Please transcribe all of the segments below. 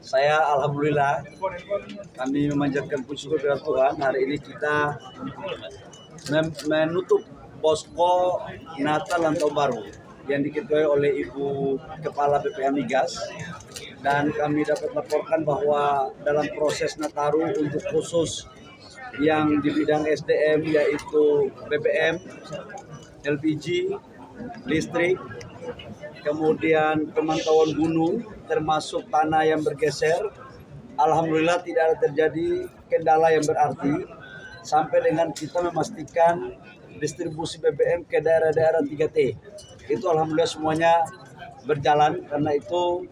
saya alhamdulillah kami memanjatkan puji syukur kepada Tuhan. Hari ini kita menutup posko Natal dan Tahun Baru yang diketuai oleh Ibu Kepala BPM Migas, dan kami dapat laporkan bahwa dalam proses Nataru untuk khusus yang di bidang SDM yaitu BBM, LPG, listrik, kemudian pemantauan gunung termasuk tanah yang bergeser, alhamdulillah tidak ada terjadi kendala yang berarti sampai dengan kita memastikan distribusi BBM ke daerah-daerah 3T. Itu alhamdulillah semuanya berjalan. Karena itu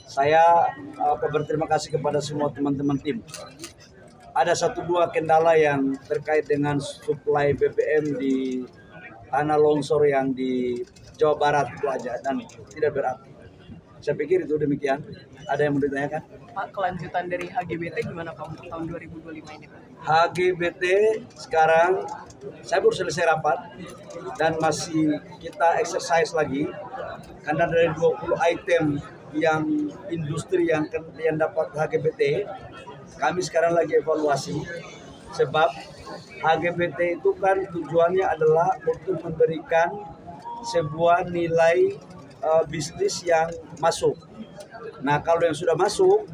saya berterima kasih kepada semua teman-teman tim. Ada 1-2 kendala yang terkait dengan suplai BBM di tanah longsor yang di Jawa Barat itu aja, dan tidak berarti. Saya pikir itu demikian. Ada yang mau ditanyakan? Pak, kelanjutan dari HGBT gimana Pak untuk tahun 2025 ini Pak? HGBT sekarang saya baru selesai rapat dan masih kita exercise lagi, karena dari 20 item yang industri yang dapat HGBT, kami sekarang lagi evaluasi. Sebab HGBT itu kan tujuannya adalah untuk memberikan sebuah nilai bisnis yang masuk. Nah, kalau yang sudah masuk,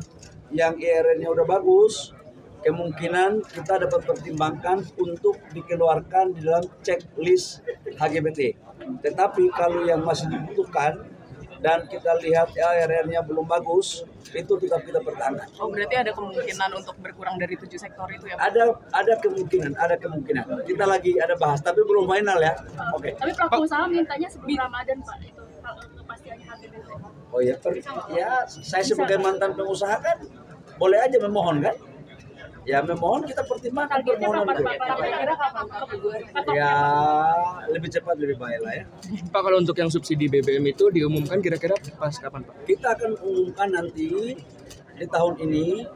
yang IRN-nya udah bagus, kemungkinan kita dapat pertimbangkan untuk dikeluarkan di dalam checklist HGBT. Tetapi kalau yang masih dibutuhkan dan kita lihat IRN-nya belum bagus, itu tetap kita pertahankan. Oh, berarti ada kemungkinan untuk berkurang dari 7 sektor itu ya Pak? Ada kemungkinan. Kita lagi ada bahas, tapi belum final ya. Oke. Tapi pelaku usaha mintanya sebelum Ramadan Pak, itu kepastiannya HGBT. Oh ya, saya sebagai mantan pengusaha kan boleh aja memohon kan? Ya memohon, kita pertimbangkan permohonan itu. Ya lebih cepat lebih baik lah ya. Pak, kalau untuk yang subsidi BBM itu diumumkan kira-kira pas kapan Pak? Kita akan umumkan nanti di tahun ini.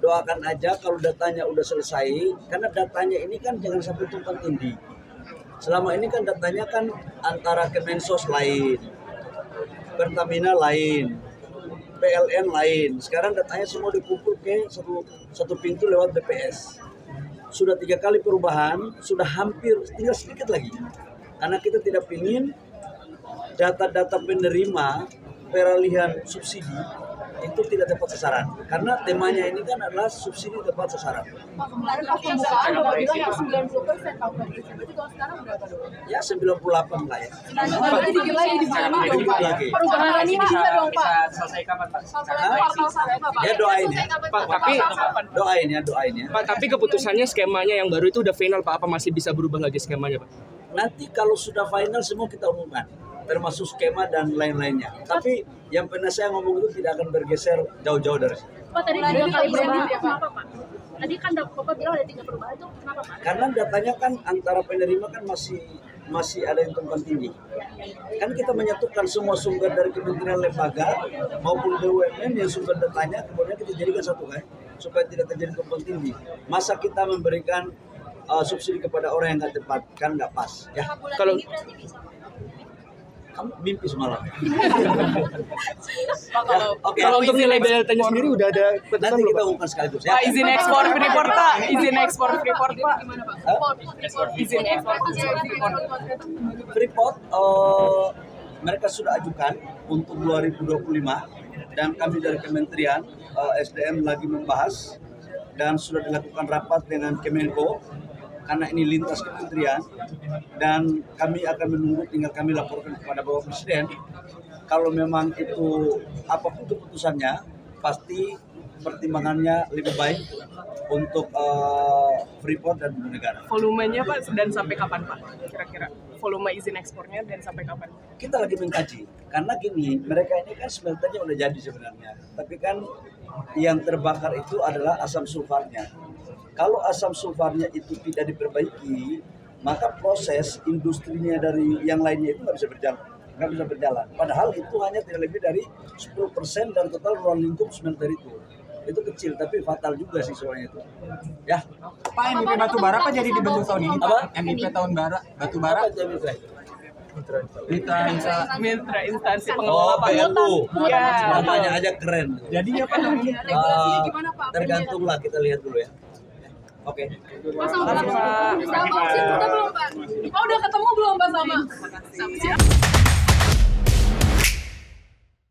Doakan aja kalau datanya udah selesai, karena datanya ini kan jangan sampai tumpang tindih. Selama ini kan datanya kan antara Kemensos lain, Pertamina lain, PLN lain. Sekarang datanya semua dikumpul ke satu pintu lewat BPS. Sudah 3 kali perubahan, sudah hampir tinggal sedikit lagi. Karena kita tidak ingin data-data penerima peralihan subsidi itu tidak tepat sasaran. Karena temanya ini kan adalah subsidi tepat sasaran. Pak, kemarin pas pembukaan Bapak bilang yang 90% Pak, berarti kalau sekarang berapa dong? Ya 98 lah ya. Berarti dikit lagi di mana dong Pak? Perubahan ini bisa dong Pak. Selesai kapan Pak? Ya doain ya. Pak, tapi Doain ya. Pak, tapi keputusannya skemanya yang baru itu udah final Pak, apa masih bisa berubah lagi skemanya Pak? Nanti kalau sudah final semua kita umumkan, termasuk skema dan lain-lainnya. Tapi yang pernah saya ngomong itu tidak akan bergeser jauh-jauh dari situ. Pak, tadi 3 kali perubahan itu kenapa Pak? Tadi kan Bapak bilang ada 3 perubahan itu kenapa Pak? Karena datanya kan antara penerima kan masih ada yang tumpang tindih. Kan kita menyatukan semua sumber dari kementerian lembaga maupun BUMN yang sumber datanya, kemudian kita jadikan satu kan, supaya tidak terjadi tumpang tindih. Masa kita memberikan subsidi kepada orang yang nggak tepat, kan nggak pas ya. Kalau kamu mimpi semalam. Pak, kalau untuk nilai BLT-nya sendiri udah ada keputusan Nanti belum kita Pak? umumkan sekaligus ya. Pak, izin ekspor Freeport Pak, izin ekspor Freeport Pak. Izin ekspor Freeport mereka sudah ajukan untuk 2025 dan kami dari Kementerian SDM lagi membahas dan sudah dilakukan rapat dengan Kemenko karena ini lintas kementerian, dan kami akan menunggu, tinggal kami laporkan kepada Bapak Presiden. Kalau memang itu apapun keputusannya, pasti pertimbangannya lebih baik untuk Freeport dan ibu negara. Volumenya Pak, dan sampai kapan Pak? Kira-kira volume izin ekspornya dan sampai kapan? Kita lagi mengkaji, karena gini, mereka ini kan smelternya udah jadi sebenarnya, tapi kan yang terbakar itu adalah asam sulfarnya. Kalau asam sulfarnya itu tidak diperbaiki, maka proses industrinya dari yang lainnya itu nggak bisa berjalan. Padahal itu hanya tidak lebih dari 10% dari total ruang lingkup smelter itu. Itu kecil tapi fatal juga sih soalnya itu. Ya. Pak, MIP batubara apa jadi dibentuk tahun ini? Apa? MIP tahun bara batubara. Apa itu MIP? Mitra instansi Oh, pengelola BLU. Iya. Namanya aja keren. Jadinya apa namanya? Regulasinya gimana Pak? Tergantunglah, kita lihat dulu ya. Oke. Pak sama Pak. Sama Pak udah belum Pak? Oh udah ketemu belum Pak sama?